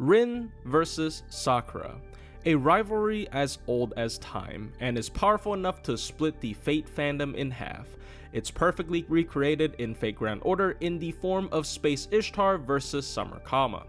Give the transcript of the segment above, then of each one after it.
Rin versus Sakura. A rivalry as old as time, and is powerful enough to split the Fate fandom in half. It's perfectly recreated in Fate Grand Order in the form of Space Ishtar versus Summer Kama.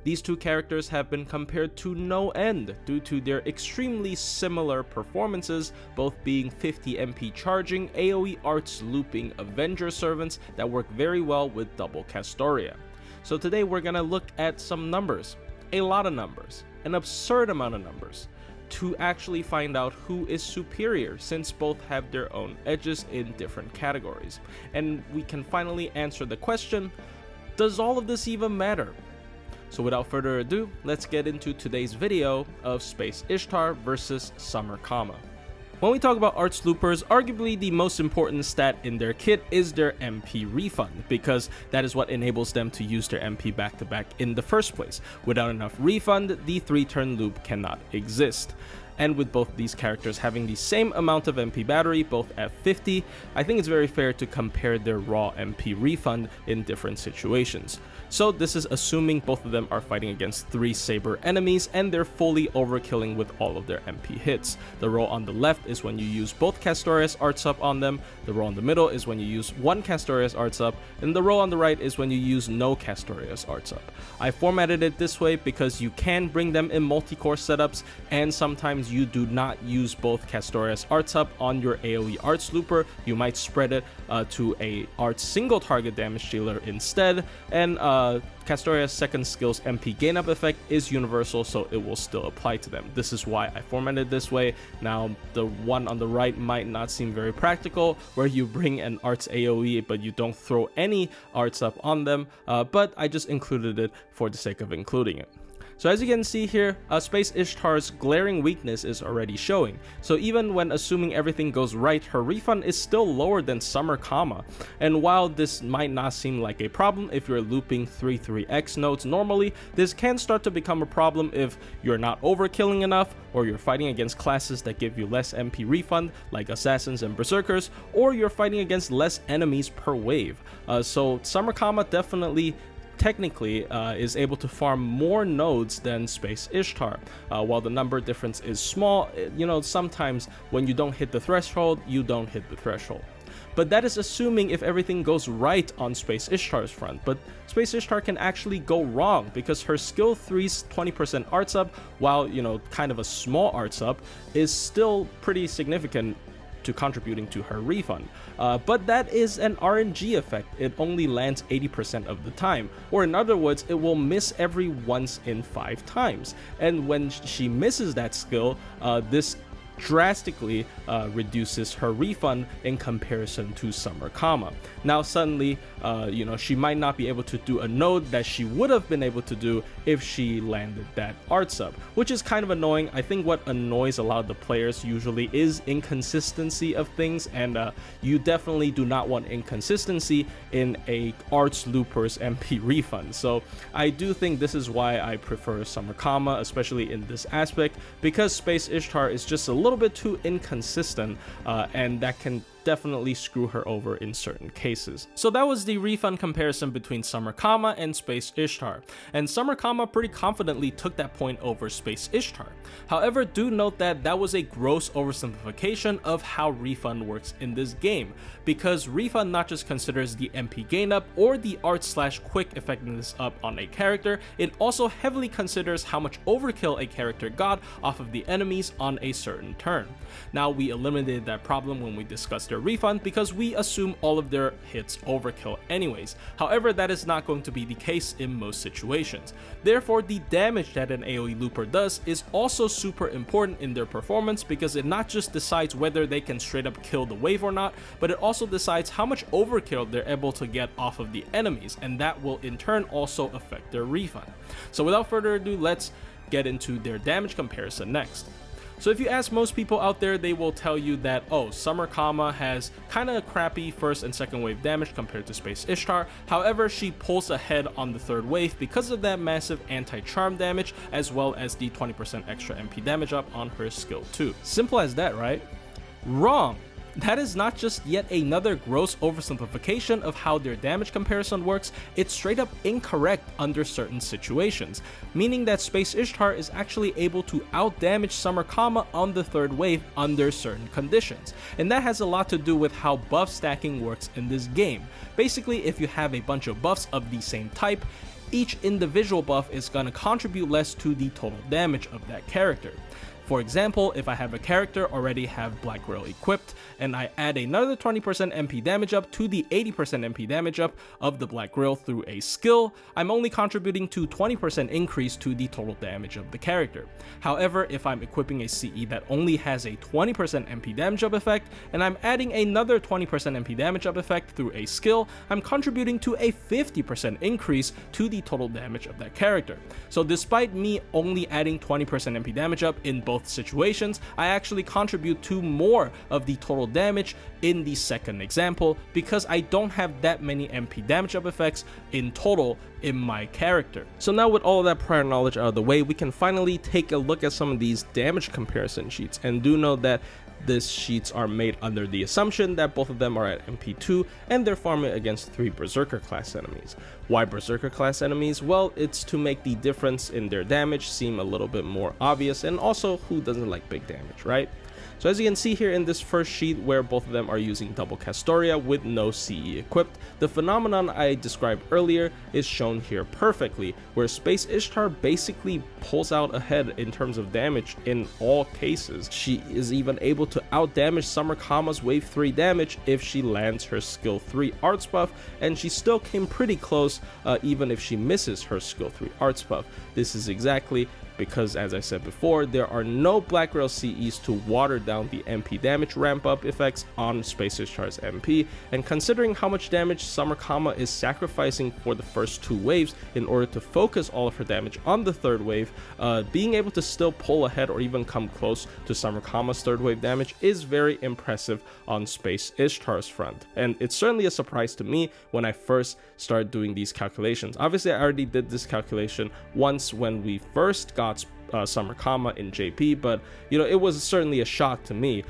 These two characters have been compared to no end due to their extremely similar performances, both being 50 MP charging, AoE arts looping Avenger servants that work very well with double Castoria. So today we're gonna look at some numbers, a lot of numbers, an absurd amount of numbers, to actually find out who is superior, since both have their own edges in different categories. And we can finally answer the question, does all of this even matter? So without further ado, let's get into today's video of Space Ishtar versus Summer Kama. When we talk about arts loopers, arguably the most important stat in their kit is their MP refund, because that is what enables them to use their MP back to back in the first place. Without enough refund, the 3-turn loop cannot exist. And with both these characters having the same amount of MP battery, both at 50, I think it's very fair to compare their raw MP refund in different situations. So this is assuming both of them are fighting against 3 saber enemies and they're fully overkilling with all of their MP hits. The row on the left is when you use both Castoria's arts up on them, the row on the middle is when you use one Castoria's arts up, and the row on the right is when you use no Castoria's arts up. I formatted it this way because you can bring them in multi-core setups, and sometimes you do not use both Castoria's arts up on your AoE arts looper. You might spread it to a arts single target damage dealer instead, and Castoria's second skill's MP gain up effect is universal, so it will still apply to them. This is why I formatted this way. Now the one on the right might not seem very practical, where you bring an arts AoE but you don't throw any arts up on them, but I just included it for the sake of including it. So as you can see here, Space Ishtar's glaring weakness is already showing. So even when assuming everything goes right, her refund is still lower than Summer Kama. And while this might not seem like a problem if you're looping 3-3x nodes normally, this can start to become a problem if you're not overkilling enough, or you're fighting against classes that give you less MP refund, like Assassins and Berserkers, or you're fighting against less enemies per wave. So Summer Kama definitely technically is able to farm more nodes than Space Ishtar. While the number difference is small, you know, sometimes when you don't hit the threshold, you don't hit the threshold. But that is assuming if everything goes right on Space Ishtar's front. But Space Ishtar can actually go wrong, because her skill 3's 20% arts up, while, you know, kind of a small arts up, is still pretty significant to contributing to her refund. But that is an RNG effect. It only lands 80% of the time, or in other words, it will miss every once in 5 times. And when she misses that skill, this drastically reduces her refund in comparison to Summer Kama. Now suddenly, you know, she might not be able to do a node that she would have been able to do if she landed that arts up, which is kind of annoying. I think what annoys a lot of the players usually is inconsistency of things, and you definitely do not want inconsistency in a arts looper's MP refund. So I do think this is why I prefer Summer Kama, especially in this aspect, because Space Ishtar is just a little bit too inconsistent, and that can definitely screw her over in certain cases. So that was the refund comparison between Summer Kama and Space Ishtar, and Summer Kama pretty confidently took that point over Space Ishtar. However, do note that that was a gross oversimplification of how refund works in this game, because refund not just considers the MP gain up or the art/quick effectiveness up on a character, it also heavily considers how much overkill a character got off of the enemies on a certain turn. Now, we eliminated that problem when we discussed their refund, because we assume all of their hits overkill anyways. However, that is not going to be the case in most situations. Therefore, the damage that an AoE looper does is also super important in their performance, because it not just decides whether they can straight up kill the wave or not, but it also decides how much overkill they're able to get off of the enemies, and that will in turn also affect their refund. So without further ado, let's get into their damage comparison next. So if you ask most people out there, they will tell you that, oh, Summer Kama has kind of crappy first and second wave damage compared to Space Ishtar. However, she pulls ahead on the third wave because of that massive anti-charm damage, as well as the 20% extra MP damage up on her skill 2. Simple as that, right? Wrong. That is not just yet another gross oversimplification of how their damage comparison works, it's straight up incorrect under certain situations, meaning that Space Ishtar is actually able to outdamage Summer Kama on the third wave under certain conditions, and that has a lot to do with how buff stacking works in this game. Basically, if you have a bunch of buffs of the same type, each individual buff is going to contribute less to the total damage of that character. For example, if I have a character already have Black Grail equipped, and I add another 20% MP damage up to the 80% MP damage up of the Black Grail through a skill, I'm only contributing to 20% increase to the total damage of the character. However, if I'm equipping a CE that only has a 20% MP damage up effect, and I'm adding another 20% MP damage up effect through a skill, I'm contributing to a 50% increase to the total damage of that character. So despite me only adding 20% MP damage up in both situations, I actually contribute to more of the total damage in the second example because I don't have that many MP damage up effects in total in my character. So now with all of that prior knowledge out of the way, we can finally take a look at some of these damage comparison sheets, and do know that these sheets are made under the assumption that both of them are at MP2 and they're farming against 3 Berserker class enemies. Why Berserker class enemies? Well, it's to make the difference in their damage seem a little bit more obvious, and also who doesn't like big damage, right? So as you can see here in this first sheet where both of them are using double Castoria with no CE equipped, the phenomenon I described earlier is shown here perfectly, where Space Ishtar basically pulls out ahead in terms of damage in all cases. She is even able to outdamage Summer Kama's wave 3 damage if she lands her skill 3 arts buff, and she still came pretty close even if she misses her skill 3 arts buff. This is exactly because, as I said before, there are no Black Grail CEs to water down the MP damage ramp up effects on Space Ishtar's MP, and considering how much damage Summer Kama is sacrificing for the first 2 waves in order to focus all of her damage on the third wave, being able to still pull ahead or even come close to Summer Kama's third wave damage is very impressive on Space Ishtar's front, and it's certainly a surprise to me when I first started doing these calculations. Obviously, I already did this calculation once when we first got Summer Kama in JP, but it was certainly a shock to me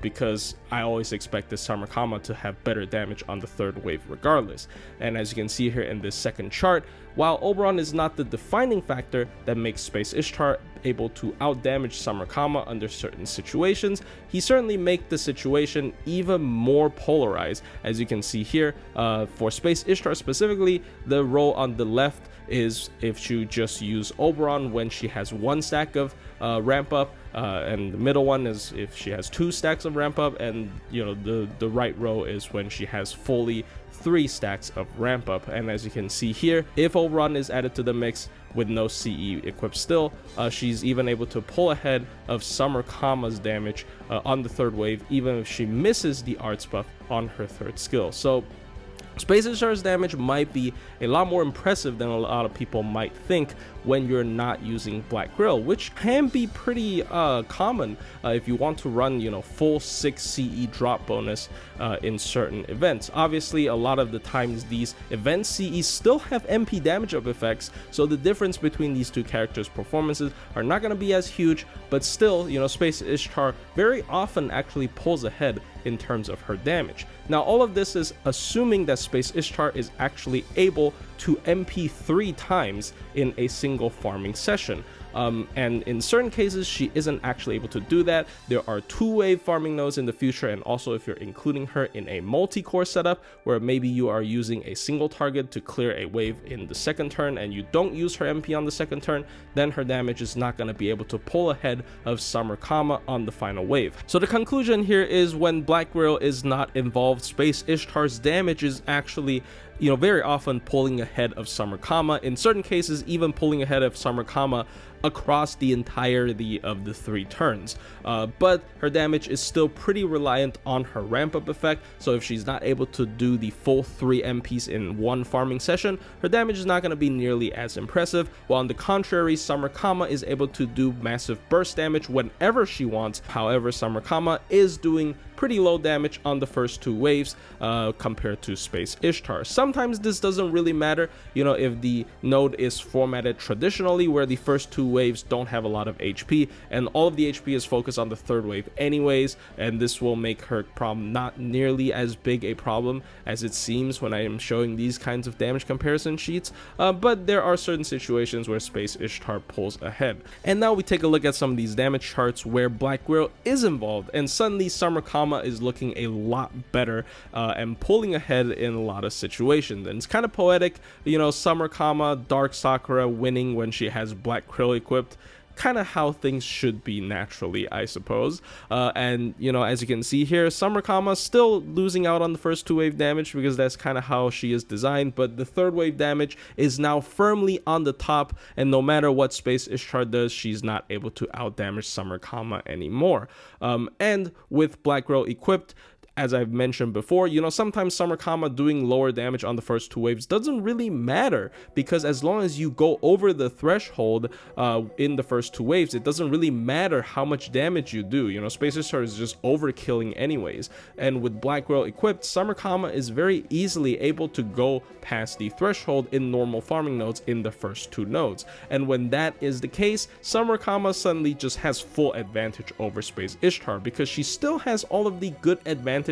because I always expected Summer Kama to have better damage on the third wave regardless. And as you can see here in this second chart, while Oberon is not the defining factor that makes Space Ishtar able to outdamage Summer Kama under certain situations, he certainly makes the situation even more polarized. As you can see here, for Space Ishtar specifically, the row on the left is if you just use Oberon when she has 1 stack of ramp up, and the middle one is if she has 2 stacks of ramp up, and the right row is when she has fully 3 stacks of ramp up. And as you can see here, if Oberon is added to the mix with no CE equipped still, she's even able to pull ahead of Summer Kama's damage on the third wave, even if she misses the arts buff on her third skill. So Space Ishtar's damage might be a lot more impressive than a lot of people might think when you're not using Black Grail, which can be pretty common if you want to run full 6 CE drop bonus in certain events. Obviously, a lot of the times these event CEs still have MP damage up effects, so the difference between these 2 characters' performances are not going to be as huge, but still, Space Ishtar very often actually pulls ahead in terms of her damage. Now, all of this is assuming that Space Ishtar is actually able to MP 3 times in a single farming session. And in certain cases, she isn't actually able to do that. There are 2-wave farming nodes in the future, and also if you're including her in a multi-core setup where maybe you are using a single target to clear a wave in the second turn and you don't use her MP on the second turn, then her damage is not going to be able to pull ahead of Summer Kama on the final wave. So the conclusion here is when Black Grail is not involved, Space Ishtar's damage is actually very often pulling ahead of Summer Kama, in certain cases even pulling ahead of Summer Kama across the entirety of the 3 turns. But her damage is still pretty reliant on her ramp up effect, so if she's not able to do the full 3 MPs in 1 farming session, her damage is not going to be nearly as impressive, while on the contrary, Summer Kama is able to do massive burst damage whenever she wants. However, Summer Kama is doing pretty low damage on the first 2 waves compared to Space Ishtar. Sometimes this doesn't really matter, you know, if the node is formatted traditionally where the first 2 waves don't have a lot of HP and all of the HP is focused on the 3rd wave anyways, and this will make her problem not nearly as big a problem as it seems when I am showing these kinds of damage comparison sheets, but there are certain situations where Space Ishtar pulls ahead. And now we take a look at some of these damage charts where Black Grail is involved, and suddenly Summer Kama is looking a lot better and pulling ahead in a lot of situations. And it's kind of poetic, you know, Summer Kama, Dark Sakura winning when she has Black Krill equipped. Kind of how things should be naturally, I suppose. And you know, as you can see here, Summer Kama still losing out on the first 2 wave damage because that's kind of how she is designed, but the 3rd wave damage is now firmly on the top, and no matter what Space Ishtar does, she's not able to out damage Summer Kama anymore. And with Black Grail equipped, as I've mentioned before, you know, sometimes Summer Kama doing lower damage on the first 2 waves doesn't really matter, because as long as you go over the threshold in the first 2 waves, it doesn't really matter how much damage you do. You know, Space Ishtar is just overkilling anyways, and with Black Grail equipped, Summer Kama is very easily able to go past the threshold in normal farming nodes in the first 2 nodes, and when that is the case, Summer Kama suddenly just has full advantage over Space Ishtar, because she still has all of the good advantages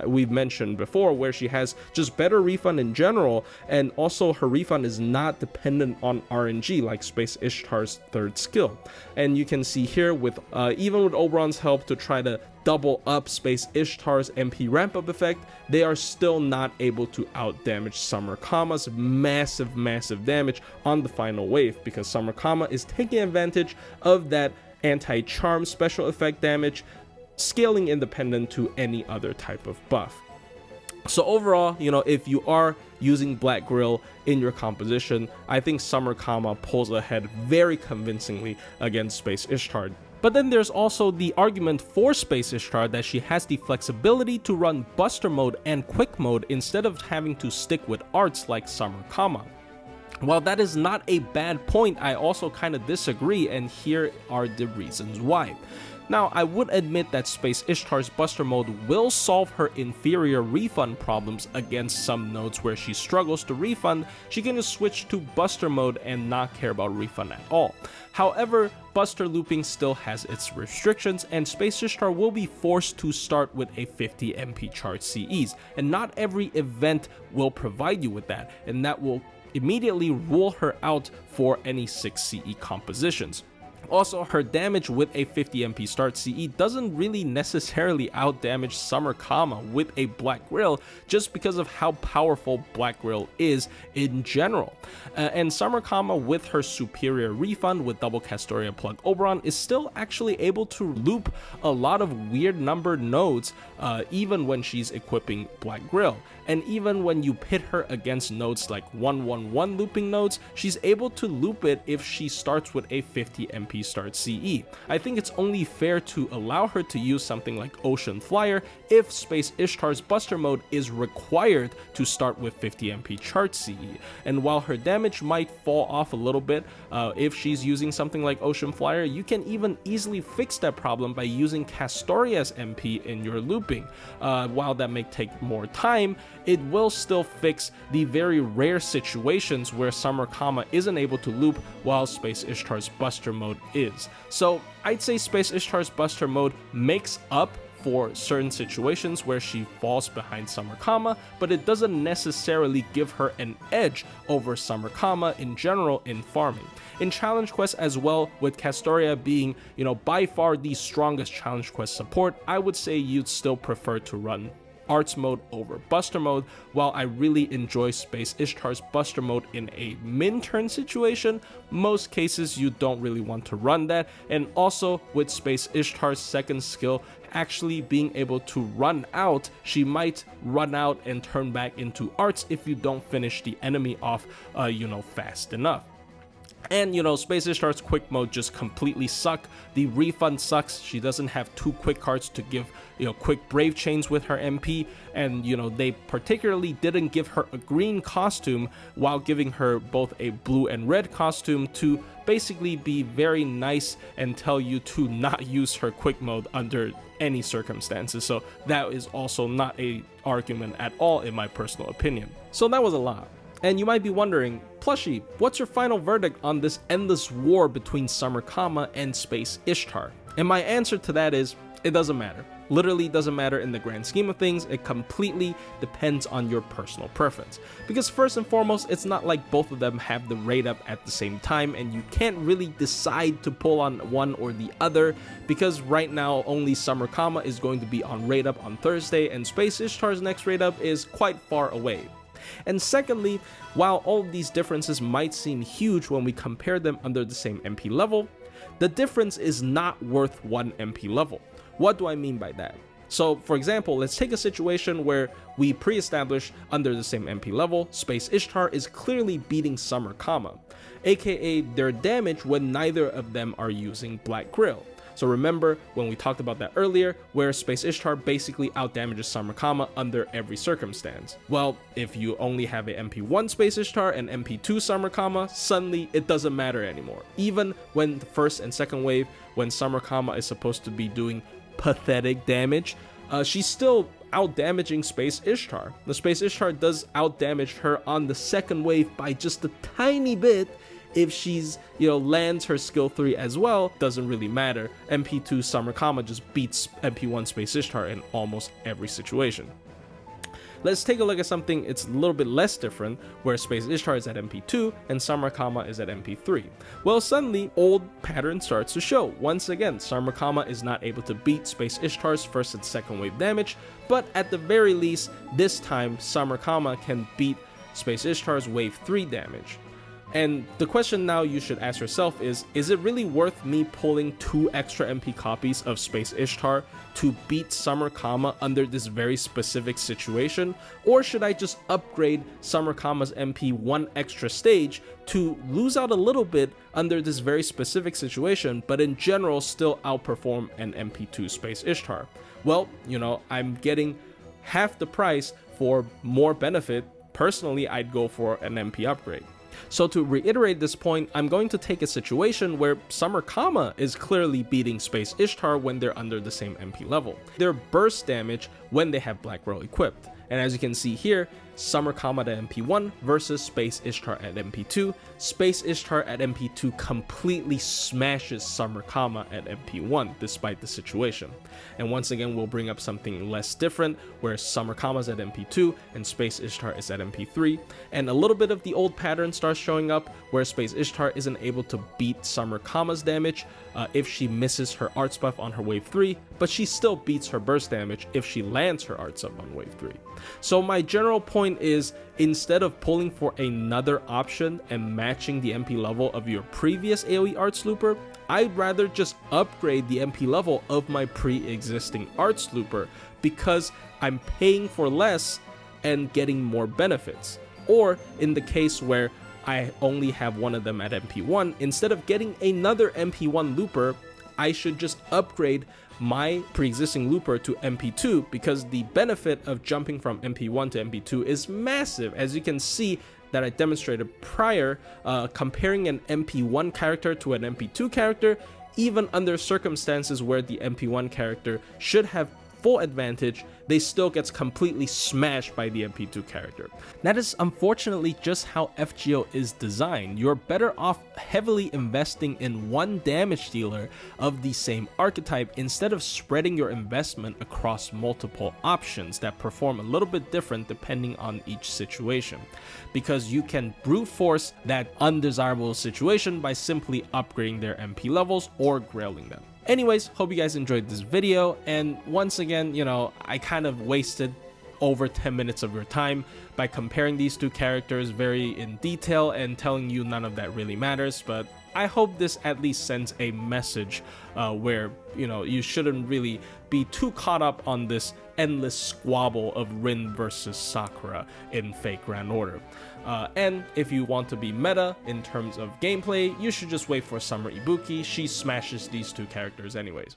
we've mentioned before, where she has just better refund in general, and also her refund is not dependent on RNG like Space Ishtar's 3rd skill. And you can see here with even with Oberon's help to try to double up Space Ishtar's MP ramp up effect, they are still not able to out damage Summer Kama's massive damage on the final wave, because Summer Kama is taking advantage of that anti-charm special effect damage, scaling independent to any other type of buff. So overall, you know, if you are using Black Grail in your composition, I think Summer Kama pulls ahead very convincingly against Space Ishtar. But then there's also the argument for Space Ishtar that she has the flexibility to run Buster mode and Quick mode instead of having to stick with arts like Summer Kama. While that is not a bad point, I also kind of disagree, and here are the reasons why. Now, I would admit that Space Ishtar's Buster mode will solve her inferior refund problems against some nodes where she struggles to refund. She can just switch to Buster mode and not care about refund at all. However, Buster looping still has its restrictions, and Space Ishtar will be forced to start with a 50 MP charge CEs, and not every event will provide you with that, and that will immediately rule her out for any 6 CE compositions. Also, her damage with a 50 MP start CE doesn't really necessarily out damage Summer Kama with a Black Grail, just because of how powerful Black Grail is in general. And Summer Kama with her superior refund with double Castoria plug Oberon is still actually able to loop a lot of weird numbered nodes even when she's equipping Black Grail. And even when you pit her against nodes like 111 looping nodes, she's able to loop it if she starts with a 50 MP start CE. I think it's only fair to allow her to use something like Ocean Flyer if Space Ishtar's Buster mode is required to start with 50 MP chart CE. And while her damage might fall off a little bit if she's using something like Ocean Flyer, you can even easily fix that problem by using Castoria's MP in your looping. While that may take more time, it will still fix the very rare situations where Summer Kama isn't able to loop while Space Ishtar's Buster mode is. So I'd say Space Ishtar's Buster mode makes up for certain situations where she falls behind Summer Kama, but it doesn't necessarily give her an edge over Summer Kama in general in farming. In Challenge Quest as well, with Castoria being, you know, by far the strongest Challenge Quest support, I would say you'd still prefer to run Arts mode over Buster mode. While I really enjoy Space Ishtar's Buster mode in a min-turn situation, most cases you don't really want to run that. And also with Space Ishtar's second skill actually being able to run out, she might run out and turn back into Arts if you don't finish the enemy off, fast enough. And Space Ishtar's quick mode just completely suck. The refund sucks. She doesn't have 2 quick cards to give quick brave chains with her MP, and they particularly didn't give her a green costume while giving her both a blue and red costume to basically be very nice and tell you to not use her quick mode under any circumstances. So that is also not a argument at all in my personal opinion. So that was a lot. And you might be wondering, Plushie, what's your final verdict on this endless war between Summer Kama and Space Ishtar? And my answer to that is, it doesn't matter. Literally doesn't matter in the grand scheme of things. It completely depends on your personal preference. Because first and foremost, it's not like both of them have the rate up at the same time, and you can't really decide to pull on one or the other, because right now only Summer Kama is going to be on rate up on Thursday, and Space Ishtar's next rate up is quite far away. And secondly, while all of these differences might seem huge when we compare them under the same MP level, the difference is not worth 1 MP level. What do I mean by that? So for example, let's take a situation where we pre-establish under the same MP level, Space Ishtar is clearly beating Summer Kama, aka their damage when neither of them are using Black Grail. So remember when we talked about that earlier, where Space Ishtar basically outdamages Summer Kama under every circumstance. Well, if you only have a MP1 Space Ishtar and MP2 Summer Kama, suddenly it doesn't matter anymore. Even when the first and second wave, when Summer Kama is supposed to be doing pathetic damage, she's still outdamaging Space Ishtar. The Space Ishtar does outdamage her on the second wave by just a tiny bit. If she's, lands her skill 3 as well, doesn't really matter. MP2 Summer Kama just beats MP1 Space Ishtar in almost every situation. Let's take a look at something it's a little bit less different, where Space Ishtar is at MP2 and Summer Kama is at MP3. Well, suddenly, old pattern starts to show. Once again, Summer Kama is not able to beat Space Ishtar's first and second wave damage, but at the very least, this time, Summer Kama can beat Space Ishtar's wave 3 damage. And the question now you should ask yourself is it really worth me pulling 2 extra MP copies of Space Ishtar to beat Summer Kama under this very specific situation? Or should I just upgrade Summer Kama's MP 1 extra stage to lose out a little bit under this very specific situation, but in general still outperform an MP2 Space Ishtar? Well, I'm getting half the price for more benefit. Personally, I'd go for an MP upgrade. So to reiterate this point, I'm going to take a situation where Summer Kama is clearly beating Space Ishtar when they're under the same MP level. Their burst damage when they have Black Grail equipped. And as you can see here, Summer Kama at MP1 versus Space Ishtar at MP2. Space Ishtar at MP2 completely smashes Summer Kama at MP1 despite the situation. And once again, we'll bring up something less different where Summer Kama's at MP2 and Space Ishtar is at MP3. And a little bit of the old pattern starts showing up where Space Ishtar isn't able to beat Summer Kama's damage if she misses her arts buff on her wave 3, but she still beats her burst damage if she lands her arts up on wave 3. So my general point is, instead of pulling for another option and matching the MP level of your previous AoE Arts Looper, I'd rather just upgrade the MP level of my pre-existing Arts Looper because I'm paying for less and getting more benefits. Or in the case where I only have one of them at MP1, instead of getting another MP1 Looper, I should just upgrade my pre-existing looper to MP2 because the benefit of jumping from MP1 to MP2 is massive. As you can see that I demonstrated prior, comparing an MP1 character to an MP2 character, even under circumstances where the MP1 character should have full advantage, they still gets completely smashed by the MP2 character. That is unfortunately just how FGO is designed. You're better off heavily investing in one damage dealer of the same archetype instead of spreading your investment across multiple options that perform a little bit different depending on each situation. Because you can brute force that undesirable situation by simply upgrading their MP levels or grailing them. Anyways, hope you guys enjoyed this video, and once again, I kind of wasted over 10 minutes of your time by comparing these two characters very in detail and telling you none of that really matters, but I hope this at least sends a message where, you know, you shouldn't really be too caught up on this endless squabble of Rin versus Sakura in Fate Grand Order. And if you want to be meta in terms of gameplay, you should just wait for Summer Ibuki. She smashes these two characters anyways.